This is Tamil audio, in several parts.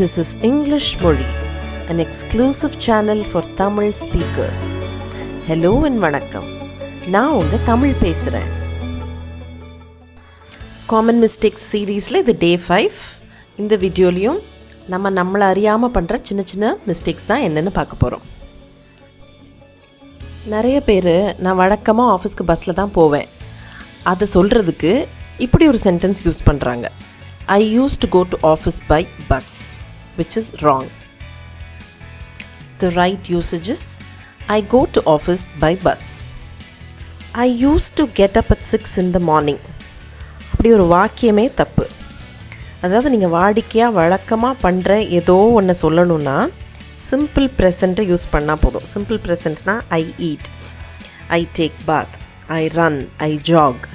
This is English Mozhi, an exclusive channel for Tamil speakers. Hello and vanakkam. நான் உங்க தமிழ் பேசுறேன். Common Mistakes சீரீஸ்ல இது டே 5. இந்த வீடியோலயும் நம்மள அறியாம பண்ற சின்ன சின்ன மிஸ்டேக்ஸ் தான் என்னன்னு பார்க்க போறோம். நிறைய பேர் நான் வழக்கமா ஆஃபீஸ்க்கு பஸ்ல தான் போவேன். அதை சொல்றதுக்கு இப்படி ஒரு சென்டென்ஸ் யூஸ் பண்றாங்க. I used to go to office by bus, which is wrong. The right usage is I go to office by bus. I used to get up at 6 in the morning. அப்படி ஒரு வாக்கியமே தப்பு. அதாவது நீங்கள் வாடிக்கையாக வழக்கமாக பண்ணுற ஏதோ ஒன்று சொல்லணுன்னா சிம்பிள் ப்ரெசண்ட்டை யூஸ் பண்ணால் போதும். சிம்பிள் ப்ரெசண்ட்னா I eat, I take bath, I run, I jog,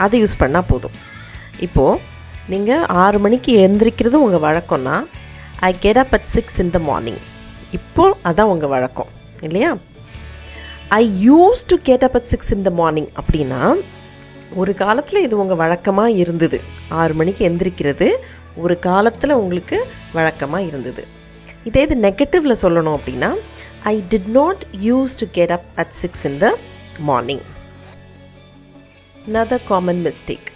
அதை யூஸ் பண்ணால் போதும். இப்போது நீங்கள் 6 மணிக்கு எழுந்திரிக்கிறது உங்கள் வழக்கம்னா I get up at 6 in the morning. இப்போது அதான் உங்கள் வழக்கம் இல்லையா? I used to get up at 6 in the morning அப்படின்னா ஒரு காலத்தில் இது உங்கள் வழக்கமாக இருந்தது. 6 மணிக்கு எந்திரிக்கிறது ஒரு காலத்தில் உங்களுக்கு வழக்கமாக இருந்தது. இதே இது நெகட்டிவில் சொல்லணும் அப்படின்னா I did not use to get up at 6 in the morning. Another common mistake.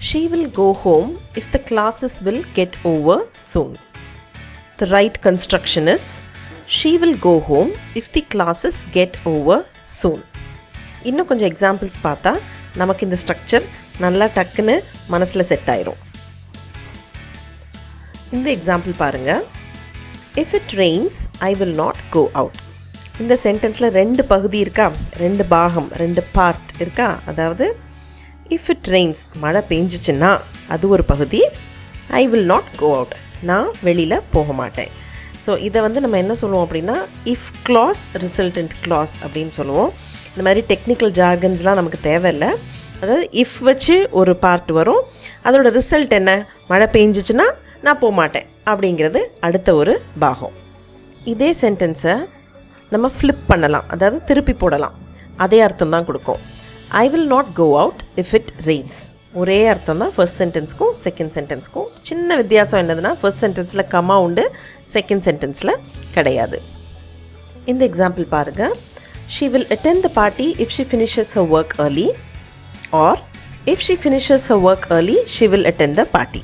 She will go home if the classes will get over soon. The right construction is she will go home if the classes get over soon. இன்னும் கொஞ்சம் எக்ஸாம்பிள்ஸ் பார்த்தா நமக்கு இந்த ஸ்ட்ரக்சர் நல்லா டக்குன்னு மனசில் செட் ஆயிரும். இந்த எக்ஸாம்பிள் பாருங்கள். If it rains, I will not go out. இந்த சென்டென்ஸில் 2 பகுதி இருக்கா, 2 பாகம், 2 பார்ட் இருக்கா. அதாவது இஃப் இட் ரெயின்ஸ், மழை பெஞ்சிச்சுன்னா அது ஒரு பகுதி. I will not go out, நான் வெளியில் போக மாட்டேன். ஸோ இதை நம்ம என்ன சொல்லுவோம் அப்படின்னா இஃப் கிளாஸ் ரிசல்டன்ட் கிளாஸ் அப்படின்னு சொல்லுவோம். இந்த மாதிரி டெக்னிக்கல் ஜார்கன்ஸ்லாம் நமக்கு தேவையில்லை. அதாவது இஃப் வச்சு ஒரு பார்ட் வரும், அதோட ரிசல்ட் என்ன, மழை பெஞ்சிச்சுன்னா நான் போக மாட்டேன் அப்படிங்கிறது அடுத்த ஒரு பாகம். இதே சென்டென்ஸை நம்ம ஃப்ளிப் பண்ணலாம், அதாவது திருப்பி போடலாம். அதே அர்த்தம் தான் கொடுக்கும். I will not go out if it rains. ஒரே அர்த்தம் தான் ஃபர்ஸ்ட் சென்டென்ஸ்க்கும் செகண்ட் சென்டென்ஸ்க்கும். சின்ன வித்தியாசம் என்னதுன்னா ஃபர்ஸ்ட் சென்டென்ஸில் கமா உண்டு, செகண்ட் சென்டென்ஸில் கிடையாது. இந்த எக்ஸாம்பிள் பாருங்கள். She will attend the party if she finishes her work early, or if she finishes her work early she will attend the party.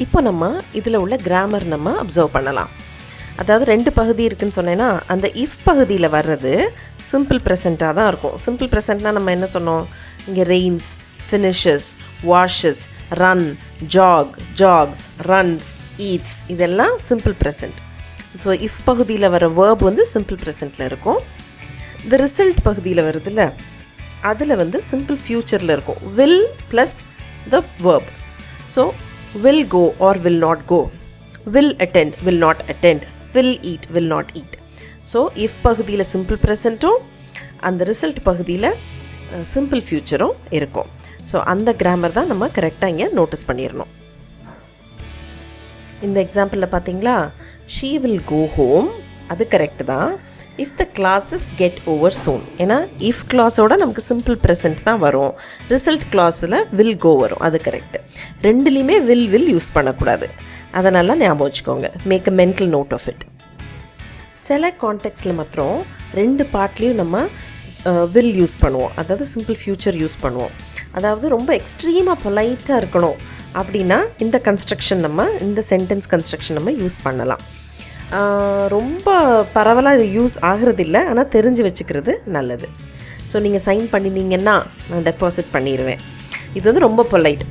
இப்போ நம்ம இதில் உள்ள கிராமர் நம்ம அப்சர்வ் பண்ணலாம். அதாவது 2 பகுதி இருக்குதுன்னு சொன்னேன்னா அந்த இஃப் பகுதியில் வர்றது சிம்பிள் ப்ரெசண்ட்டாக தான் இருக்கும். சிம்பிள் ப்ரெசண்ட்னா நம்ம என்ன சொன்னோம், இங்கே rains, finishes, washes, run, jog, jogs, runs, eats, இதெல்லாம் சிம்பிள் ப்ரெசண்ட். ஸோ இஃப் பகுதியில் வர வேர்ப் சிம்பிள் ப்ரெசண்ட்டில் இருக்கும். இந்த ரிசல்ட் பகுதியில் வருதுல்ல, அதில் சிம்பிள் ஃப்யூச்சரில் இருக்கும். Will plus the verb. So will go or will not go, will attend, will not attend, will eat, will not eat. So if பகுதியில் சிம்பிள் ப்ரெசண்ட்டும் அந்த ரிசல்ட் பகுதியில் சிம்பிள் ஃப்யூச்சரும் இருக்கும். ஸோ அந்த கிராமர் தான் நம்ம கரெக்டாக இங்கே நோட்டீஸ் பண்ணிடணும். இந்த எக்ஸாம்பிளில் பார்த்தீங்களா, ஷீ வில் கோ ஹோம், அது கரெக்டு தான். If the classes get over soon, ஏன்னா இஃப் கிளாஸோட நமக்கு சிம்பிள் ப்ரெசண்ட் தான் வரும். ரிசல்ட் கிளாஸில் வில் கோ வரும், அது கரெக்டு. ரெண்டுலேயுமே வில் யூஸ் பண்ணக்கூடாது, அதனால் ஞாபகம் வச்சுக்கோங்க. Make a mental note of it. சில கான்டெக்ட்ஸில் மாத்திரம் 2 பார்ட்லேயும் நம்ம வில் யூஸ் பண்ணுவோம், அதாவது சிம்பிள் ஃப்யூச்சர் யூஸ் பண்ணுவோம். அதாவது ரொம்ப எக்ஸ்ட்ரீமாக பொலைட்டாக இருக்கணும் அப்படின்னா இந்த கன்ஸ்ட்ரக்ஷன் இந்த சென்டென்ஸ் கன்ஸ்ட்ரக்ஷன் நம்ம யூஸ் பண்ணலாம். ரொம்ப பரவலாக இது யூஸ் ஆகிறதில்ல, ஆனால் தெரிஞ்சு வச்சுக்கிறது நல்லது. ஸோ நீங்கள் சைன் பண்ணினீங்கன்னா நான் டெபாசிட் பண்ணிடுவேன், இது ரொம்ப polite.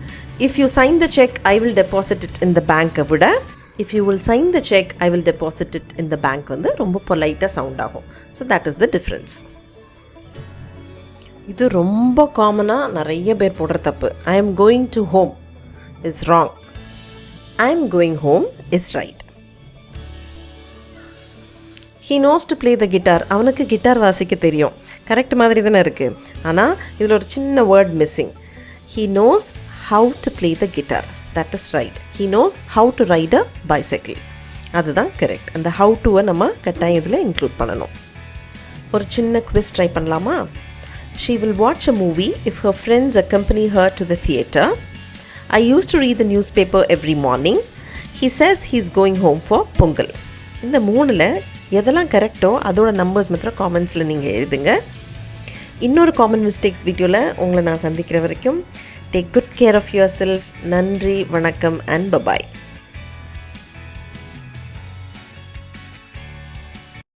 If you sign the cheque I will deposit it in the பேங்க்கை விட if you will sign the cheque I will deposit it in the bank ரொம்ப பொலைட்டாக சவுண்ட் ஆகும். So that is the difference. இது ரொம்ப காமனாக நிறைய பேர் போடுற தப்பு. I am going to home is wrong. I am going home is right. He knows to play the guitar, அவனுக்கு கிட்டார் வாசிக்க தெரியும், கரெக்ட் மாதிரி தானே இருக்குது. ஆனால் இதில் ஒரு சின்ன word missing. He knows how to play the guitar, that is right. He knows how to right a bicycle, அதுதான் கரெக்ட். அந்த ஹவு டுவை நம்ம கட்டாயம் இதில் இன்க்ளூட் பண்ணணும். ஒரு சின்ன குவிஸ் ட்ரை பண்ணலாமா? She will watch a movie if her friends accompany her to the theatre. I used to read the newspaper every morning. He says he's going home for Pongal. இந்த மூணில் எதெல்லாம் கரெக்டோ அதோட நம்பர்ஸ் மாத்திரம் காமெண்ட்ஸில் நீங்கள் எழுதுங்க. இன்னொரு காமன் மிஸ்டேக்ஸ் வீடியோவில் உங்களை நான் சந்திக்கிற வரைக்கும் take good care of yourself. நன்றி, வணக்கம் அண்ட் பபாய்.